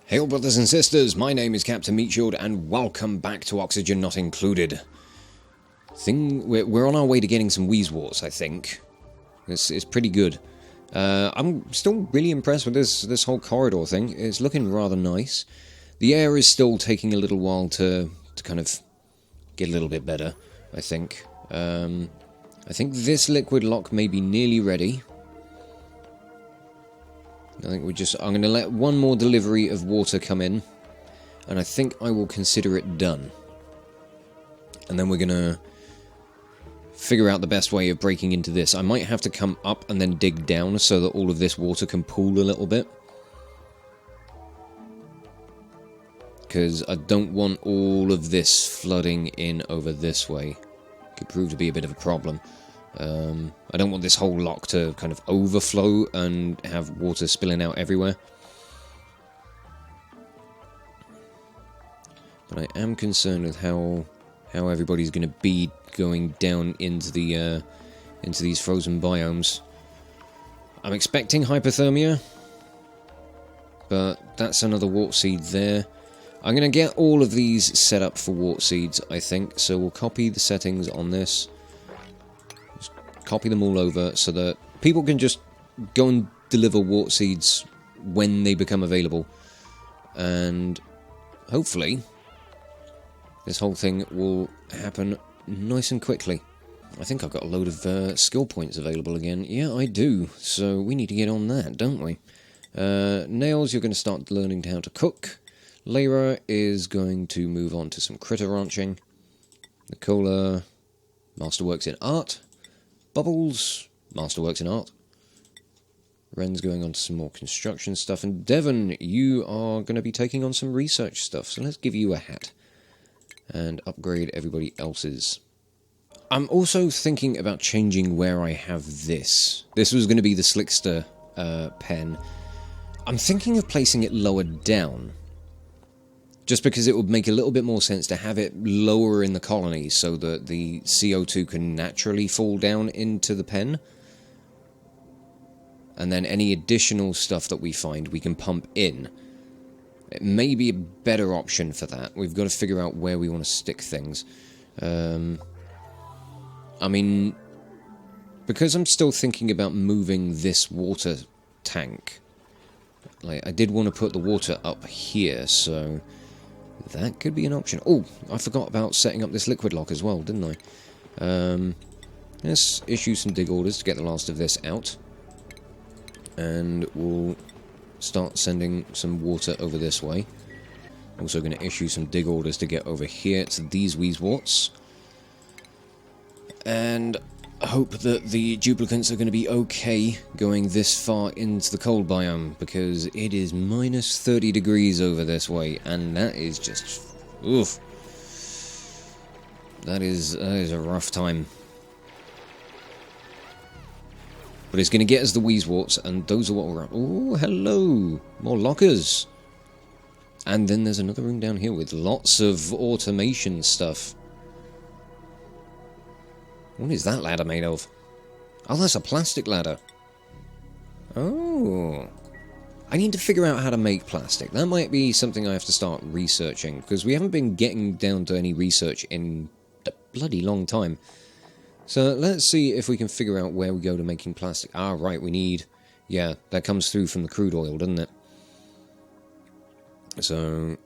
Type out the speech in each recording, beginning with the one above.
Hail brothers and sisters, my name is Captain Meatshield and welcome back to Oxygen Not Included. We're on our way to getting some Wheezeworts, I think. It's pretty good. I'm still really impressed with this whole corridor thing. It's looking rather nice. The air is still taking a little while to kind of get a little bit better, I think. I think this liquid lock may be nearly ready. I think I'm going to let one more delivery of water come in, and I think I will consider it done. And then we're going to figure out the best way of breaking into this. I might have to come up and then dig down so that all of this water can pool a little bit. Because I don't want all of this flooding in over this way. Could prove to be a bit of a problem. I don't want this whole lock to kind of overflow and have water spilling out everywhere. But I am concerned with how everybody's going to be going down into these frozen biomes. I'm expecting hypothermia, but that's another wart seed there. I'm going to get all of these set up for wart seeds, I think, so we'll copy the settings on this. Copy them all over so that people can just go and deliver wart seeds when they become available. And hopefully this whole thing will happen nice and quickly. I think I've got a load of skill points available again. Yeah, I do. So we need to get on that, don't we? Nails, you're going to start learning how to cook. Lyra is going to move on to some critter ranching. Nicola, masterworks in art. Bubbles, masterworks in art. Ren's going on to some more construction stuff. And Devon, you are going to be taking on some research stuff. So let's give you a hat. And upgrade everybody else's. I'm also thinking about changing where I have this. This was going to be the Slickster pen. I'm thinking of placing it lower down. Just because it would make a little bit more sense to have it lower in the colony so that the CO2 can naturally fall down into the pen. And then any additional stuff that we find, we can pump in. It may be a better option for that. We've got to figure out where we want to stick things. I mean, because I'm still thinking about moving this water tank, like I did want to put the water up here, so that could be an option. Oh, I forgot about setting up this liquid lock as well, didn't I? Let's issue some dig orders to get the last of this out. And we'll start sending some water over this way. Also going to issue some dig orders to get over here to these Wheezeworts. And hope that the duplicants are going to be okay going this far into the cold biome, because it is minus 30 degrees over this way, and that is just... oof. That is a rough time. But it's going to get us the Wheezeworts, and those are what we're at. Oh, hello! More lockers! And then there's another room down here with lots of automation stuff. What is that ladder made of? Oh, that's a plastic ladder. Oh. I need to figure out how to make plastic. That might be something I have to start researching, because we haven't been getting down to any research in a bloody long time. So let's see if we can figure out where we go to making plastic. Ah, right, we need... yeah, that comes through from the crude oil, doesn't it? So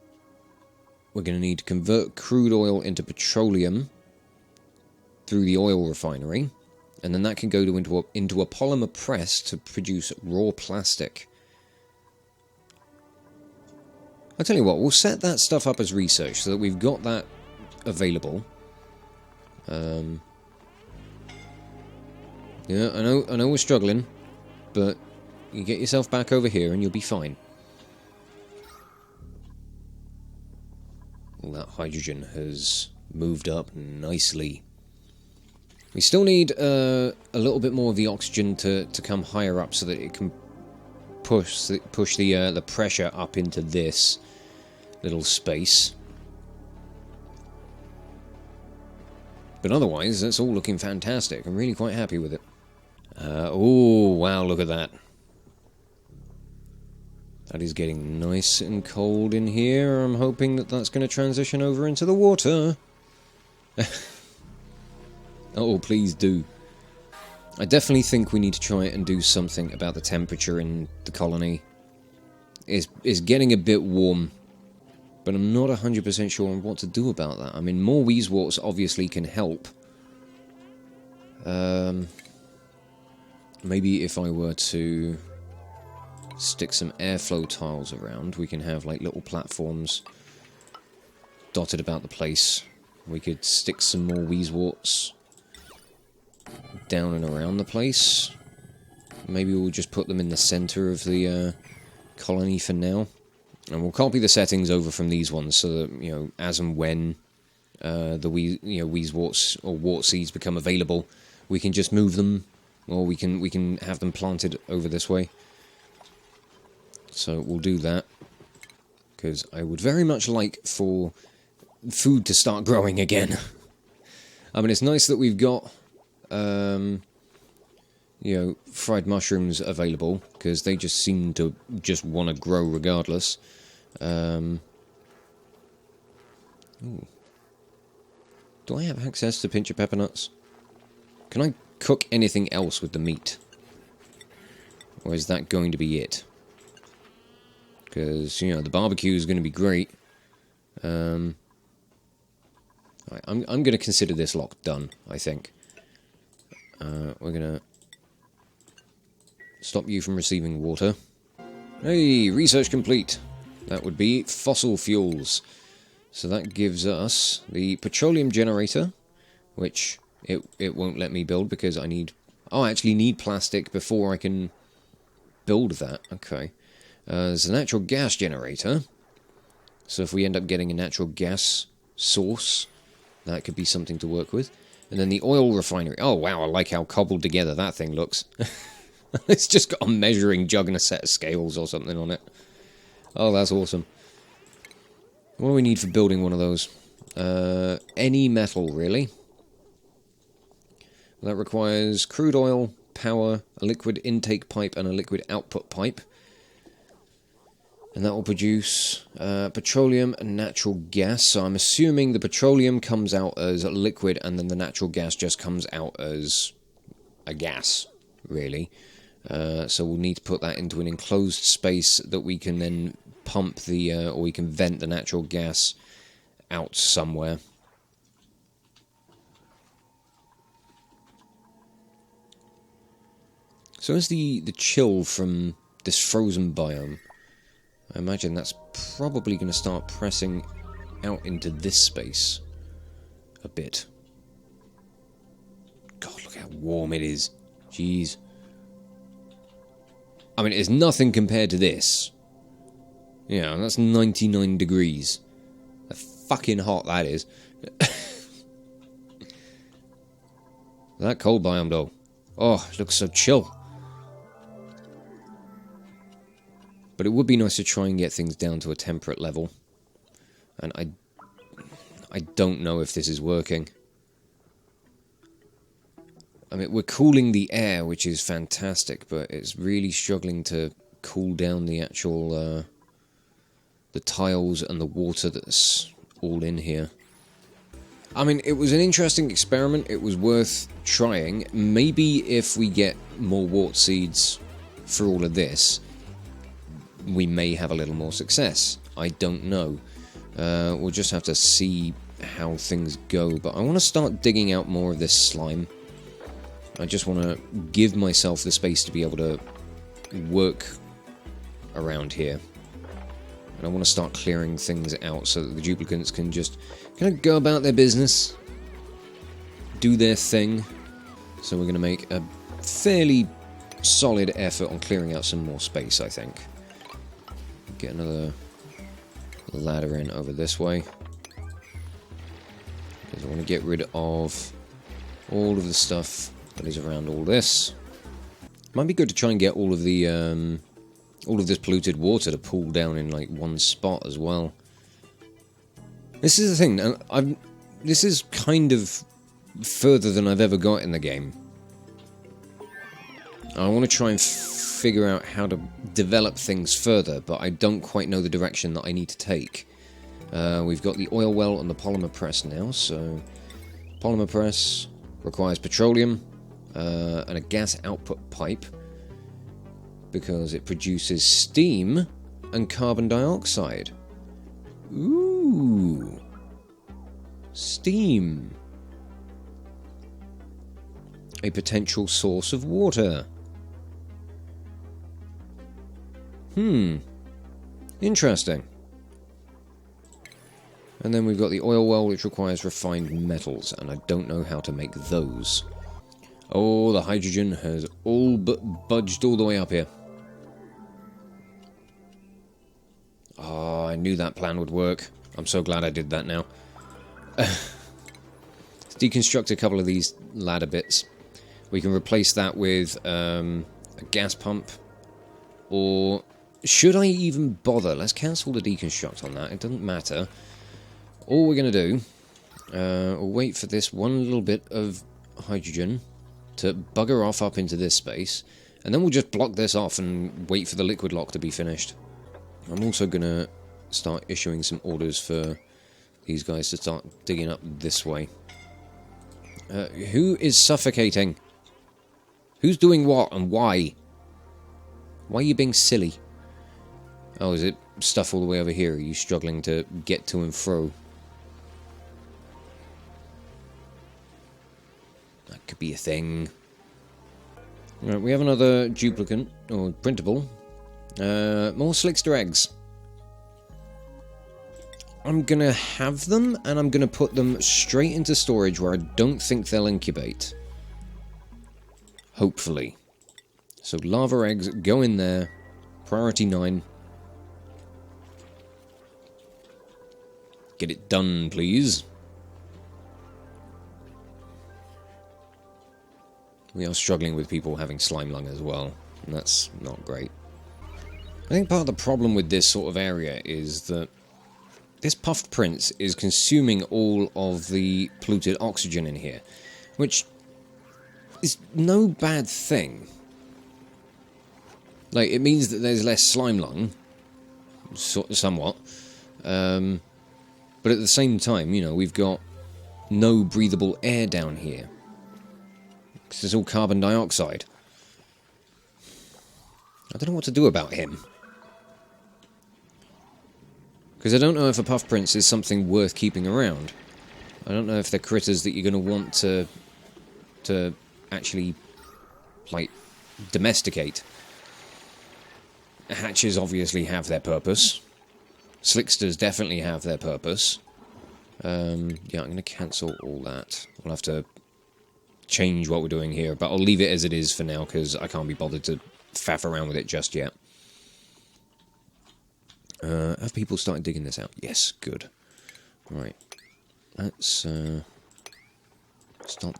we're going to need to convert crude oil into petroleum through the oil refinery, and then that can go into a polymer press to produce raw plastic. I'll tell you what, we'll set that stuff up as research so that we've got that available. Yeah, I know we're struggling, but you get yourself back over here and you'll be fine. All that hydrogen has moved up nicely. We still need a little bit more of the oxygen to come higher up so that it can push the pressure up into this little space. But otherwise, that's all looking fantastic. I'm really quite happy with it. Oh, wow, look at that. That is getting nice and cold in here. I'm hoping that that's going to transition over into the water. Oh, please do. I definitely think we need to try and do something about the temperature in the colony. It's getting a bit warm, but I'm not 100% sure on what to do about that. I mean, more Wheezeworts obviously can help. Maybe if I were to stick some airflow tiles around, we can have like little platforms dotted about the place. We could stick some more Wheezeworts down and around the place. Maybe we'll just put them in the center of the colony for now. And we'll copy the settings over from these ones so that, you know, as and when the Wheezeworts or wart seeds become available, we can just move them, or we can have them planted over this way. So we'll do that, because I would very much like for food to start growing again. I mean, it's nice that we've got, you know, fried mushrooms available, because they just seem to just want to grow regardless. Ooh. Do I have access to pincher pepper nuts? Can I cook anything else with the meat? Or is that going to be it? Because, you know, the barbecue is going to be great. I'm going to consider this lock done, I think. We're going to stop you from receiving water. Hey, research complete. That would be fossil fuels. So that gives us the petroleum generator, which it won't let me build because I need... Oh, I actually need plastic before I can build that. Okay. There's a natural gas generator. So if we end up getting a natural gas source, that could be something to work with. And then the oil refinery. Oh, wow, I like how cobbled together that thing looks. It's just got a measuring jug and a set of scales or something on it. Oh, that's awesome. What do we need for building one of those? Any metal, really. That requires crude oil, power, a liquid intake pipe, and a liquid output pipe. And that will produce petroleum and natural gas. So I'm assuming the petroleum comes out as a liquid, and then the natural gas just comes out as a gas, really. So we'll need to put that into an enclosed space that we can then pump the, or we can vent the natural gas out somewhere. So as the chill from this frozen biome, I imagine that's probably going to start pressing out into this space a bit. God, look how warm it is. Jeez. I mean, it's nothing compared to this. Yeah, that's 99 degrees. How fucking hot that is. That cold biome, though. Oh, it looks so chill. But it would be nice to try and get things down to a temperate level. And I don't know if this is working. I mean, we're cooling the air, which is fantastic, but it's really struggling to cool down the actual, the tiles and the water that's all in here. I mean, it was an interesting experiment. It was worth trying. Maybe if we get more wart seeds for all of this, we may have a little more success. I don't know. We'll just have to see how things go. But I want to start digging out more of this slime. I just want to give myself the space to be able to work around here. And I want to start clearing things out so that the duplicants can just kind of go about their business, do their thing. So we're going to make a fairly solid effort on clearing out some more space, I think. Get another ladder in over this way. Because I want to get rid of all of the stuff that is around all this. Might be good to try and get all of this polluted water to pool down in like one spot as well. This is the thing. This is kind of further than I've ever got in the game. I want to try and figure out how to develop things further, but I don't quite know the direction that I need to take. We've got the oil well and the polymer press now, so polymer press requires petroleum and a gas output pipe because it produces steam and carbon dioxide. Ooh, steam. A potential source of water. Interesting. And then we've got the oil well, which requires refined metals, and I don't know how to make those. Oh, the hydrogen has all but budged all the way up here. Oh, I knew that plan would work. I'm so glad I did that now. Let's deconstruct a couple of these ladder bits. We can replace that with a gas pump. Or should I even bother? Let's cancel the deconstruct on that. It doesn't matter. All we're going to do, we'll wait for this one little bit of hydrogen to bugger off up into this space. And then we'll just block this off and wait for the liquid lock to be finished. I'm also going to start issuing some orders for these guys to start digging up this way. Who is suffocating? Who's doing what and why? Why are you being silly? Oh, is it stuff all the way over here? Are you struggling to get to and fro? That could be a thing. Right, we have another duplicant, or printable. More Slickster eggs. I'm gonna have them, and I'm gonna put them straight into storage where I don't think they'll incubate. Hopefully. So lava eggs go in there. Priority 9. Get it done, please. We are struggling with people having slime lung as well, and that's not great. I think part of the problem with this sort of area is that this puffed prince is consuming all of the polluted oxygen in here, which is no bad thing. Like, it means that there's less slime lung, somewhat, but at the same time, you know, we've got no breathable air down here. Because it's all carbon dioxide. I don't know what to do about him. Because I don't know if a puff prince is something worth keeping around. I don't know if they're critters that you're going to want to actually, like, domesticate. Hatches obviously have their purpose. Slicksters definitely have their purpose. Yeah, I'm going to cancel all that. We'll have to change what we're doing here, but I'll leave it as it is for now, because I can't be bothered to faff around with it just yet. Have people started digging this out? Yes, good. Right. Let's start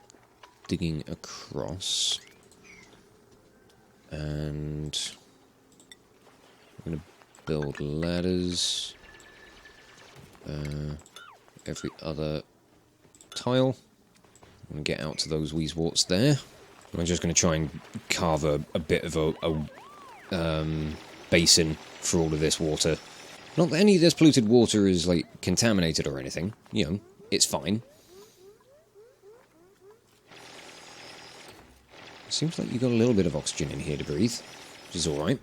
digging across. And I'm going to build ladders. Every other tile. I'm going to get out to those weezeworts there. I'm just going to try and carve a bit of a basin for all of this water. Not that any of this polluted water is, like, contaminated or anything. You know, it's fine. Seems like you've got a little bit of oxygen in here to breathe, which is alright.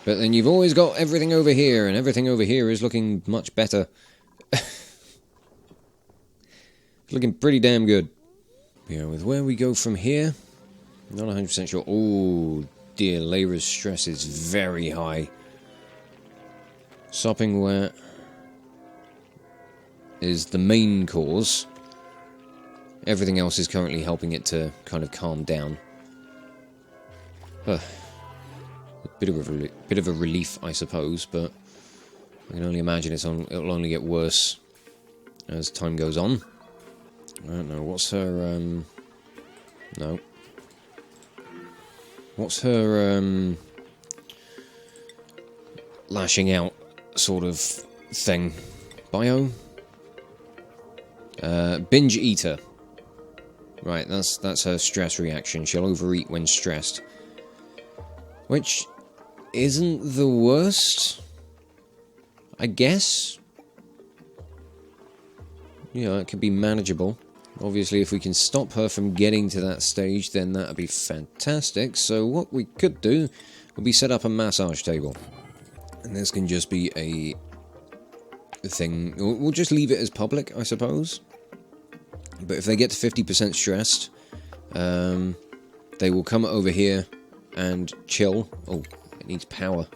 But then you've always got everything over here, and everything over here is looking much better. Looking pretty damn good. Yeah, with where we go from here, not 100% sure. Oh dear, Labour's stress is very high. Sopping wet is the main cause. Everything else is currently helping it to kind of calm down. A bit of a relief, I suppose, but I can only imagine it'll only get worse as time goes on. I don't know, what's her, no. What's her, lashing out sort of thing? Biome? Binge eater. Right, that's her stress reaction. She'll overeat when stressed. Which isn't the worst, I guess. You know, it could be manageable. Obviously, if we can stop her from getting to that stage, then that would be fantastic. So what we could do would be set up a massage table. And this can just be a thing. We'll just leave it as public, I suppose. But if they get to 50% stressed, they will come over here and chill. Oh, it needs power.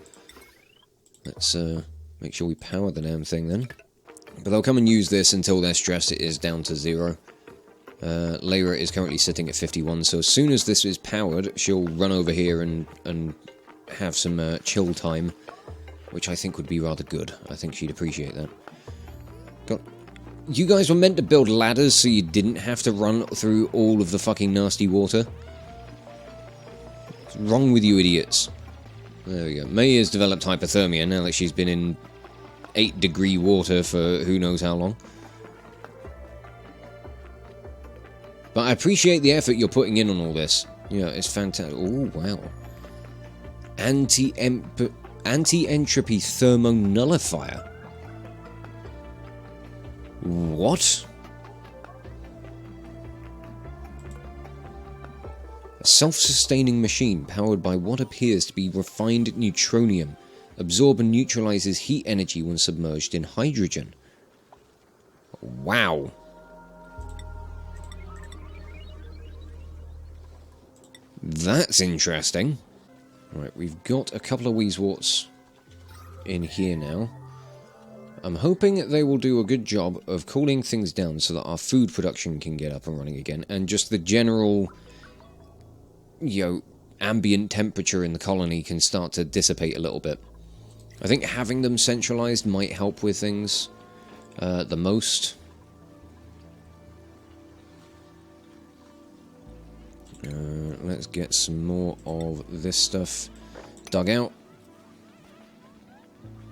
Let's make sure we power the damn thing then. But they'll come and use this until they're stressed. It is down to 0. Lyra is currently sitting at 51, so as soon as this is powered, she'll run over here and have some chill time, which I think would be rather good. I think she'd appreciate that. You guys were meant to build ladders so you didn't have to run through all of the fucking nasty water. What's wrong with you idiots? There we go. May has developed hypothermia now that she's been in 8-degree water for who knows how long. But I appreciate the effort you're putting in on all this. Yeah, it's fantastic. Oh, wow. Anti-entropy thermonullifier. What? A self-sustaining machine powered by what appears to be refined neutronium. Absorb and neutralizes heat energy when submerged in hydrogen. Wow. That's interesting. Right, we've got a couple of Weezeworts in here now. I'm hoping they will do a good job of cooling things down so that our food production can get up and running again, and just the general, you know, ambient temperature in the colony can start to dissipate a little bit. I think having them centralized might help with things the most. Let's get some more of this stuff dug out.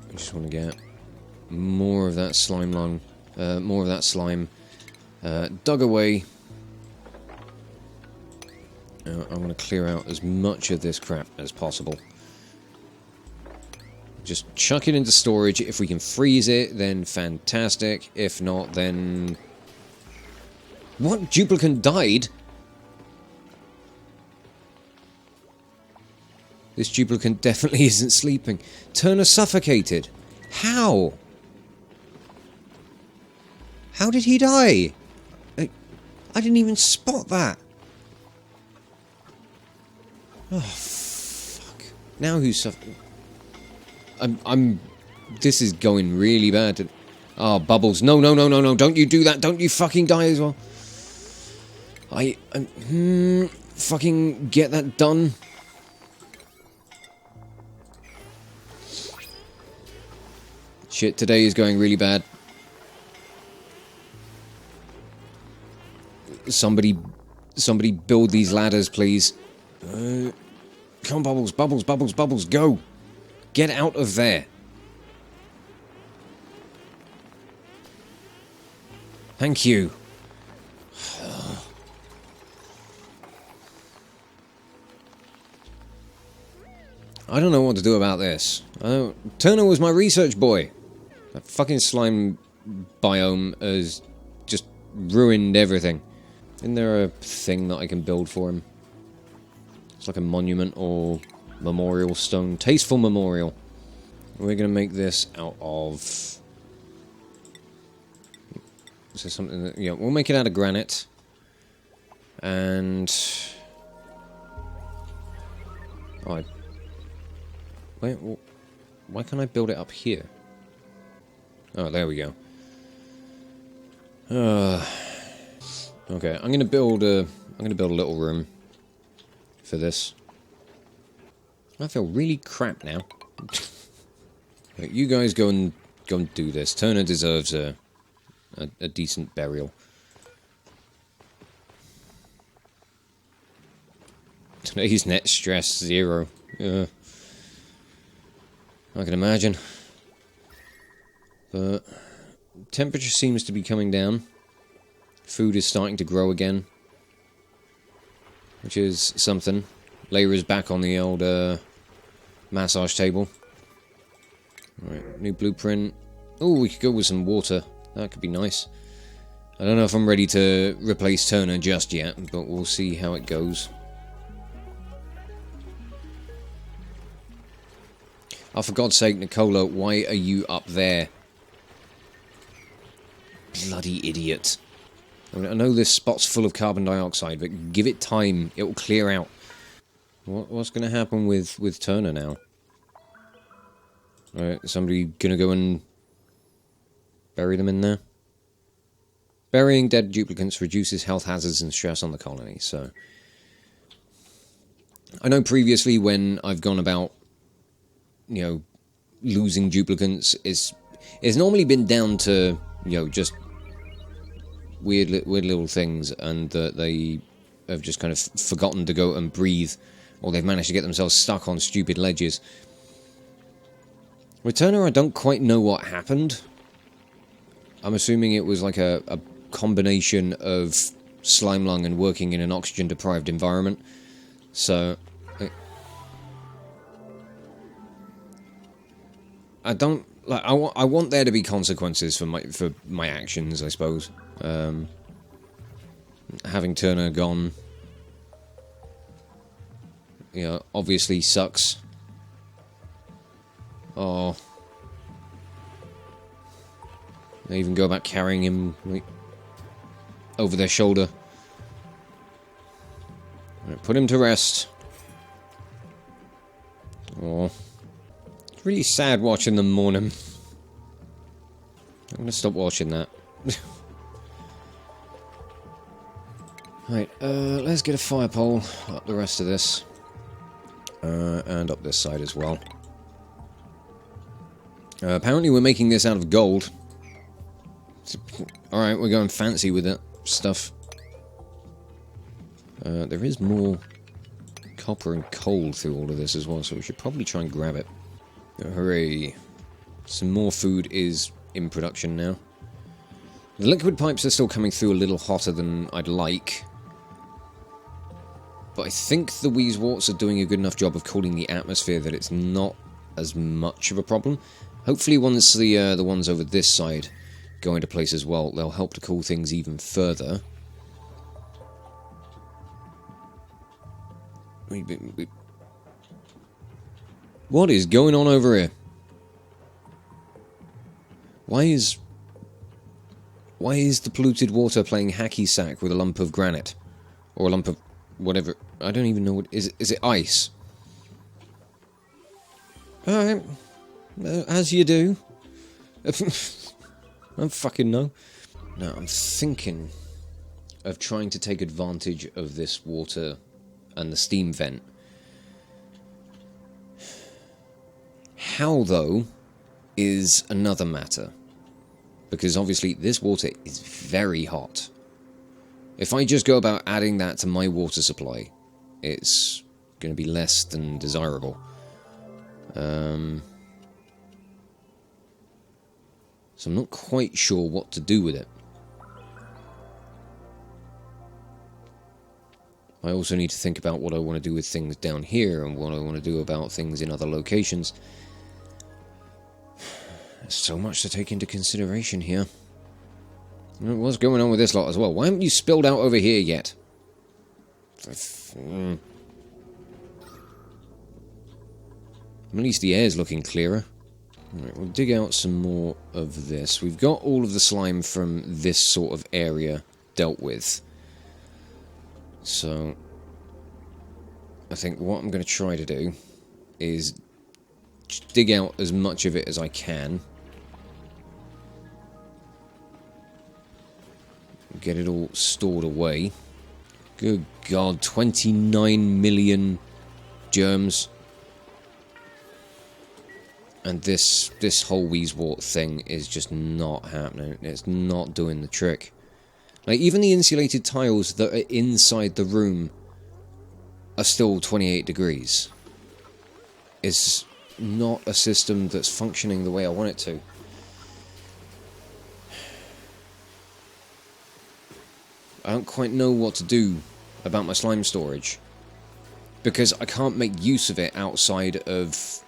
I just want to get more of that slime dug away. I want to clear out as much of this crap as possible. Just chuck it into storage. If we can freeze it, then fantastic. If not, then... What? Duplicant died? This duplicant definitely isn't sleeping. Turner suffocated. How? How did he die? I didn't even spot that. Oh, fuck. Now who's suffering? This is going really bad. Oh, Bubbles. No, no, no, no, no. Don't you do that. Don't you fucking die as well. Fucking get that done. Shit, today is going really bad. Somebody build these ladders, please. Come on, Bubbles, Bubbles, Bubbles, Bubbles, go! Get out of there. Thank you. I don't know what to do about this. Turner was my research boy. That fucking slime biome has just ruined everything. Isn't there a thing that I can build for him? It's like a monument or memorial stone. Tasteful memorial. We're going to make this out of... Is there something that... Yeah, we'll make it out of granite. And... Oh, wait, why can't I build it up here? Oh, there we go. Okay, I'm gonna build a little room for this. I feel really crap now. Right, you guys go and do this. Turner deserves a decent burial. Today's net stress 0. I can imagine. But temperature seems to be coming down. Food is starting to grow again, which is something. Lyra's back on the old massage table. Alright, new blueprint. Oh, we could go with some water. That could be nice. I don't know if I'm ready to replace Turner just yet, but we'll see how it goes. Oh, for God's sake, Nicola, why are you up there? Bloody idiot. I mean, I know this spot's full of carbon dioxide, but give it time. It will clear out. What's going to happen with Turner now? Alright, is somebody going to go and bury them in there? Burying dead duplicants reduces health hazards and stress on the colony, so... I know previously when I've gone about, you know, losing duplicants, it's normally been down to, you know, just weird little things, and that they have just kind of forgotten to go and breathe, or they've managed to get themselves stuck on stupid ledges. With Turner, I don't quite know what happened. I'm assuming it was like a combination of slime lung and working in an oxygen-deprived environment. So... I don't... Like, I want there to be consequences for my actions, I suppose. Having Turner gone, you know, obviously sucks. Oh. They even go about carrying him, like, over their shoulder. Right, put him to rest. Oh. It's really sad watching them mourn him. I'm gonna stop watching that. Right, let's get a fire pole up the rest of this. And up this side as well. Apparently we're making this out of gold. Alright, we're going fancy with that stuff. There is more copper and coal through all of this as well, so we should probably try and grab it. Hooray. Some more food is in production now. The liquid pipes are still coming through a little hotter than I'd like. But I think the Wheezeworts are doing a good enough job of cooling the atmosphere that it's not as much of a problem. Hopefully once the ones over this side go into place as well, they'll help to cool things even further. What is going on over here? Why is the polluted water playing hacky sack with a lump of granite? Or a lump of whatever. I don't even know what... Is it ice? Alright. As you do. I don't fucking know. Now, I'm thinking of trying to take advantage of this water and the steam vent. How, though, is another matter. Because obviously this water is very hot. If I just go about adding that to my water supply, it's going to be less than desirable. So I'm not quite sure what to do with it. I also need to think about what I want to do with things down here and what I want to do about things in other locations. There's so much to take into consideration here. What's going on with this lot as well? Why haven't you spilled out over here yet? At least the air's looking clearer. Alright, we'll dig out some more of this. We've got all of the slime from this sort of area dealt with. So, I think what I'm going to try to do is dig out as much of it as I can. Get it all stored away. Good God, 29 million germs. And this whole Wheezewort thing is just not happening. It's not doing the trick. Like, even the insulated tiles that are inside the room are still 28 degrees. It's not a system that's functioning the way I want it to. I don't quite know what to do about my slime storage. because I can't make use of it outside of,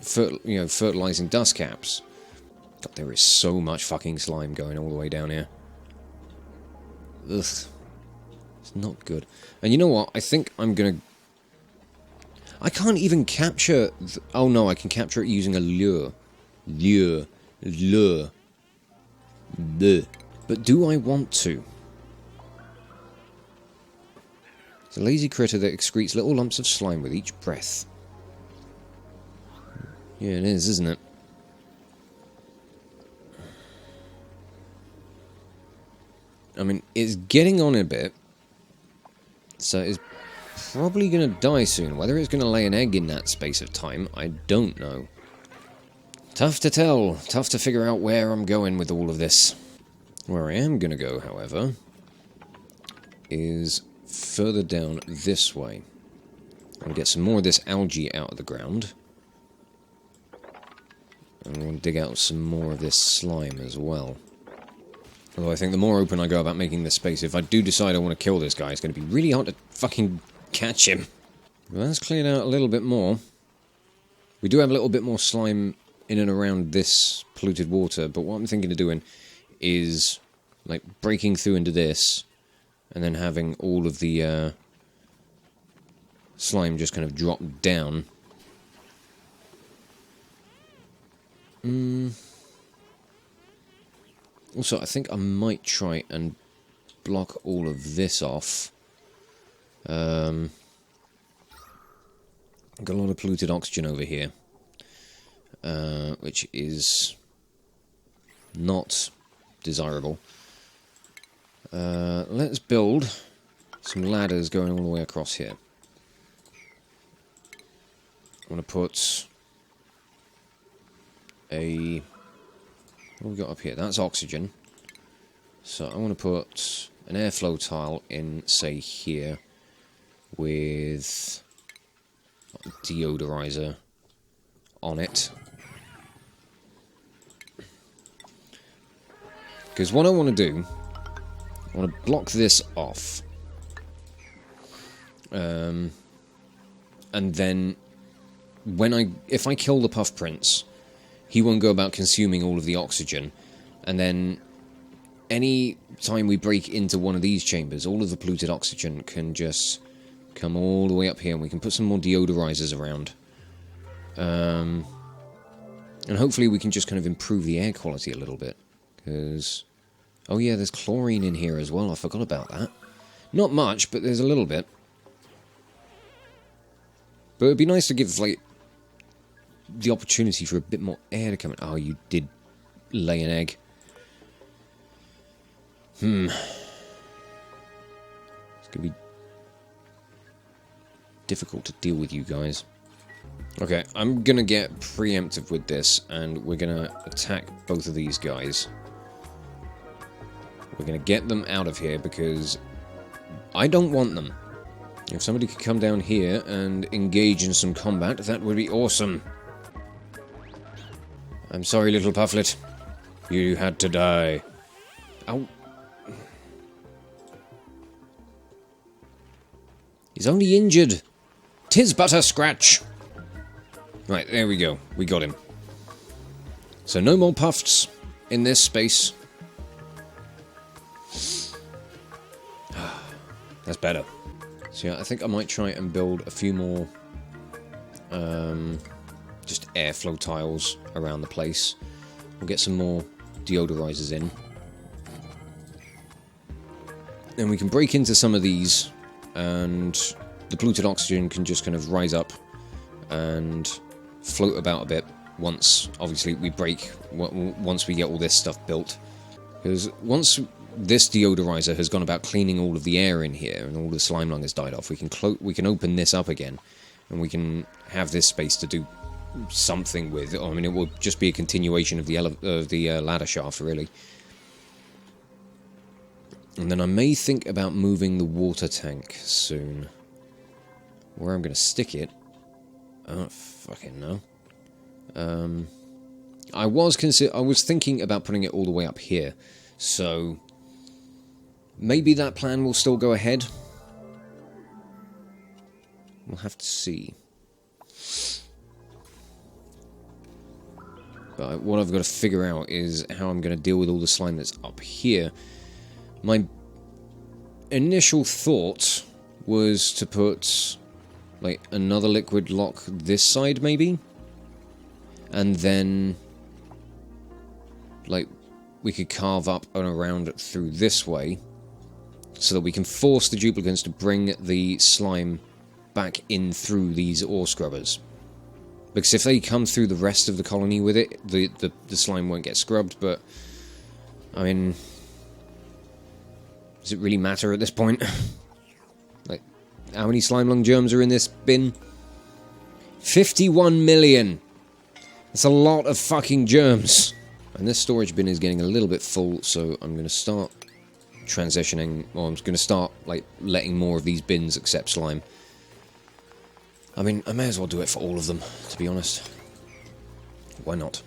fertilizing dust caps. God, there is so much fucking slime going all the way down here. Ugh. It's not good. And you know what? I think I'm gonna... I can't even capture... Oh no, I can capture it using a lure. Lure. Bleh. But do I want to? It's a lazy critter that excretes little lumps of slime with each breath. Yeah, it is, isn't it? I mean, it's getting on a bit, so it's probably going to die soon. Whether it's going to lay an egg in that space of time, I don't know. Tough to tell. Tough to figure out where I'm going with all of this. Where I am going to go, however, is further down this way. I'll get some more of this algae out of the ground. And we'll dig out some more of this slime as well. Although I think the more open I go about making this space, if I do decide I want to kill this guy, it's going to be really hard to fucking catch him. Well, that's cleared out a little bit more. We do have a little bit more slime in and around this polluted water, but what I'm thinking of doing is, like, breaking through into this, and then having all of the slime just kind of drop down. Also, I think I might try and block all of this off. Got a lot of polluted oxygen over here, which is not desirable. Let's build some ladders going all the way across here. I'm going to put a... What have we got up here? That's oxygen. So I want to put an airflow tile in, say, here, with a deodorizer on it. Because what I want to do, I want to block this off. And then, if I kill the Puff Prince, he won't go about consuming all of the oxygen. And then, any time we break into one of these chambers, all of the polluted oxygen can just come all the way up here, and we can put some more deodorizers around. And hopefully we can just kind of improve the air quality a little bit. Because... Oh yeah, there's chlorine in here as well, I forgot about that. Not much, but there's a little bit. But it'd be nice to give, like, the opportunity for a bit more air to come in. Oh, you did lay an egg. It's gonna be difficult to deal with you guys. Okay, I'm gonna get preemptive with this, and we're gonna attack both of these guys. We're gonna get them out of here, because I don't want them. If somebody could come down here and engage in some combat, that would be awesome. I'm sorry, little Pufflet. You had to die. Ow. He's only injured. 'Tis but a scratch. Right, there we go. We got him. So no more puffs in this space. That's better. So yeah, I think I might try and build a few more just airflow tiles around the place. We'll get some more deodorizers in. Then we can break into some of these, and the polluted oxygen can just kind of rise up and float about a bit once, obviously, we break, once we get all this stuff built. Because once this deodorizer has gone about cleaning all of the air in here and all the slime lung has died off, we can open this up again, and we can have this space to do something with. I mean, it will just be a continuation of the ladder shaft, really. And then I may think about moving the water tank soon. Where I'm going to stick it, I don't fucking know. I was thinking about putting it all the way up here, so maybe that plan will still go ahead. We'll have to see. But what I've got to figure out is how I'm going to deal with all the slime that's up here. My initial thought was to put, like, another liquid lock this side, maybe? And then, like, we could carve up and around through this way, so that we can force the duplicants to bring the slime back in through these ore scrubbers. Because if they come through the rest of the colony with it, the slime won't get scrubbed, but, I mean, does it really matter at this point? Like, how many slime lung germs are in this bin? 51 million! That's a lot of fucking germs! And this storage bin is getting a little bit full, so I'm going to start transitioning, or I'm going to start, like, letting more of these bins accept slime. I mean, I may as well do it for all of them, to be honest. Why not?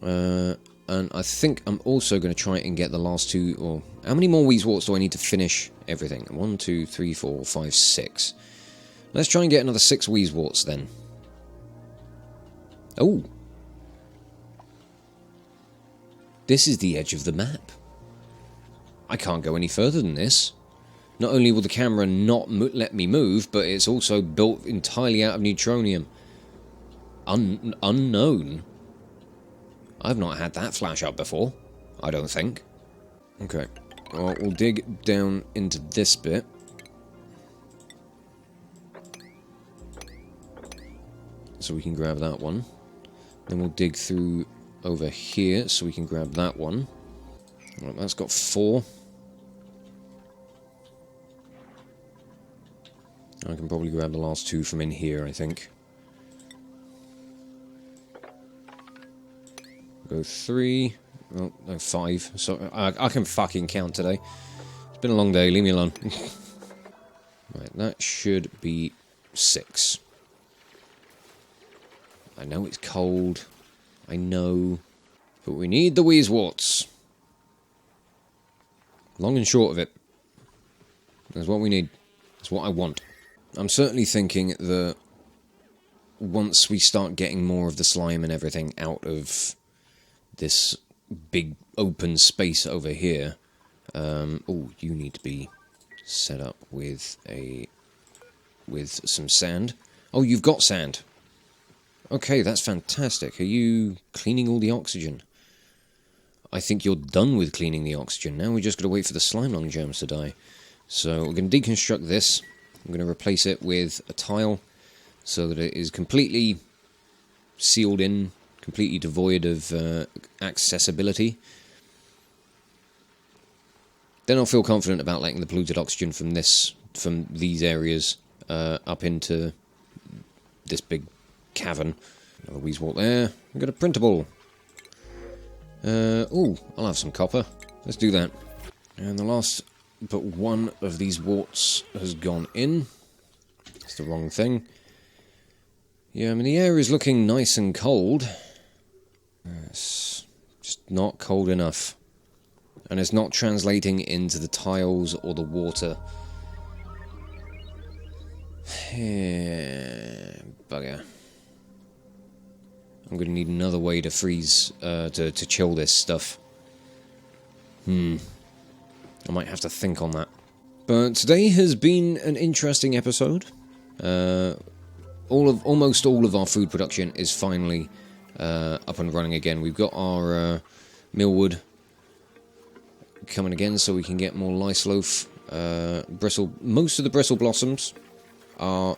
And I think I'm also going to try and get the last two, or how many more Wheezeworts do I need to finish everything? 1, 2, 3, 4, 5, 6. Let's try and get another 6 Wheezeworts then. Oh! This is the edge of the map. I can't go any further than this. Not only will the camera not let me move, but it's also built entirely out of neutronium. Unknown? I've not had that flash up before, I don't think. Okay, well, we'll dig down into this bit. So we can grab that one. Then we'll dig through over here so we can grab that one. Right, that's got 4. I can probably grab the last 2 from in here, I think. Go 3. Oh, no, 5. So I can fucking count today. It's been a long day, leave me alone. Right, that should be 6. I know it's cold. I know. But we need the Wheezeworts. Long and short of it. That's what we need. That's what I want. I'm certainly thinking that once we start getting more of the slime and everything out of this big open space over here... oh, you need to be set up with some sand. Oh, you've got sand. Okay, that's fantastic. Are you cleaning all the oxygen? I think you're done with cleaning the oxygen. Now we just got to wait for the slime lung germs to die. So we're going to deconstruct this. I'm going to replace it with a tile so that it is completely sealed in, completely devoid of accessibility. Then I'll feel confident about letting the polluted oxygen from these areas up into this big cavern. Another Wheezewort there. We've got a printable. Ooh, I'll have some copper. Let's do that. And the last but one of these warts has gone in. That's the wrong thing. Yeah, I mean, the air is looking nice and cold. It's just not cold enough. And it's not translating into the tiles or the water. Bugger. I'm going to need another way to freeze, to chill this stuff. I might have to think on that. But today has been an interesting episode. Almost all of our food production is finally up and running again. We've got our millwood coming again, so we can get more lice loaf. Most of the bristle blossoms are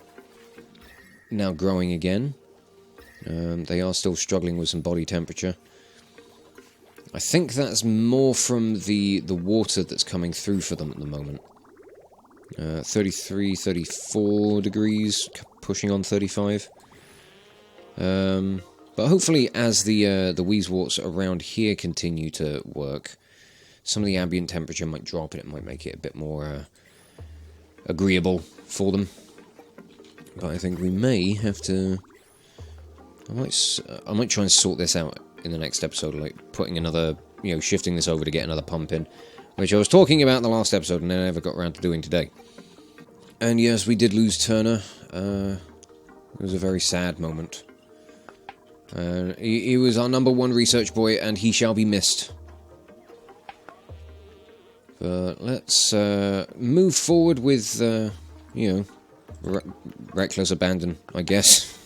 now growing again. They are still struggling with some body temperature. I think that's more from the water that's coming through for them at the moment. 33, 34 degrees, pushing on 35. But hopefully as the Wheezeworts around here continue to work, some of the ambient temperature might drop and it might make it a bit more agreeable for them. But I think we may have to... I might try and sort this out in the next episode, like putting another, shifting this over to get another pump in, which I was talking about in the last episode and I never got around to doing today. And yes, we did lose Turner. It was a very sad moment. He was our #1 research boy, and he shall be missed. But let's move forward with, you know, reckless abandon, I guess.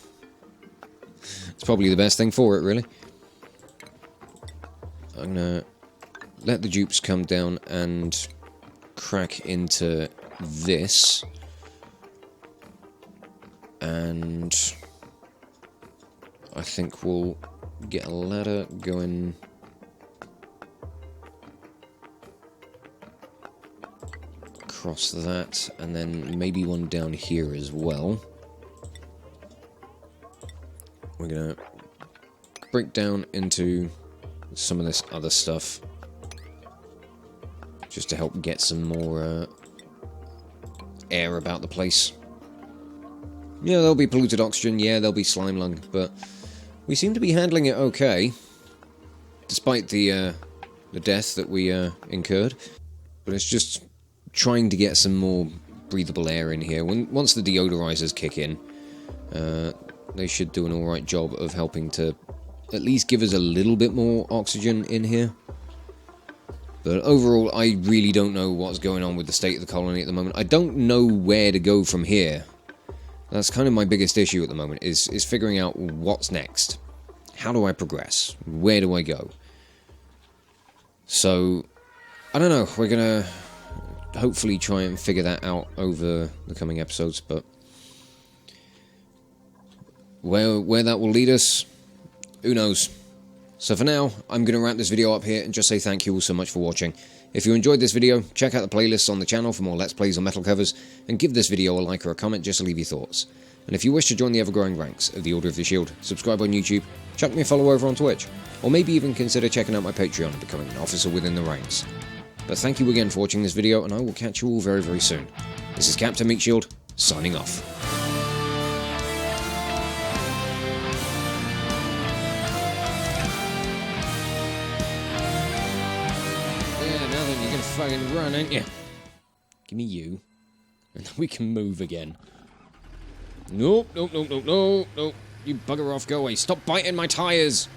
It's probably the best thing for it, really. I'm gonna let the dupes come down and crack into this. And I think we'll get a ladder going across that, and then maybe one down here as well. We're gonna break down into some of this other stuff just to help get some more air about the place. Yeah, there'll be polluted oxygen, yeah, there'll be slime lung, but we seem to be handling it okay, despite the death that we incurred. But it's just trying to get some more breathable air in here. Once the deodorizers kick in, they should do an alright job of helping to at least give us a little bit more oxygen in here. But overall, I really don't know what's going on with the state of the colony at the moment. I don't know where to go from here. That's kind of my biggest issue at the moment, is figuring out what's next. How do I progress? Where do I go? So, I don't know. We're gonna hopefully try and figure that out over the coming episodes, but where that will lead us, who knows? So for now, I'm going to wrap this video up here and just say thank you all so much for watching. If you enjoyed this video, check out the playlists on the channel for more Let's Plays on metal covers, and give this video a like or a comment just to leave your thoughts. And if you wish to join the ever-growing ranks of the Order of the Shield, subscribe on YouTube, chuck me a follow over on Twitch, or maybe even consider checking out my Patreon and becoming an officer within the ranks. But thank you again for watching this video, and I will catch you all very, very soon. This is Captain Meatshield, signing off. Fucking run, ain't you? Give me you. And then we can move again. Nope, nope, nope, nope, nope, nope. You bugger off, go away. Stop biting my tires!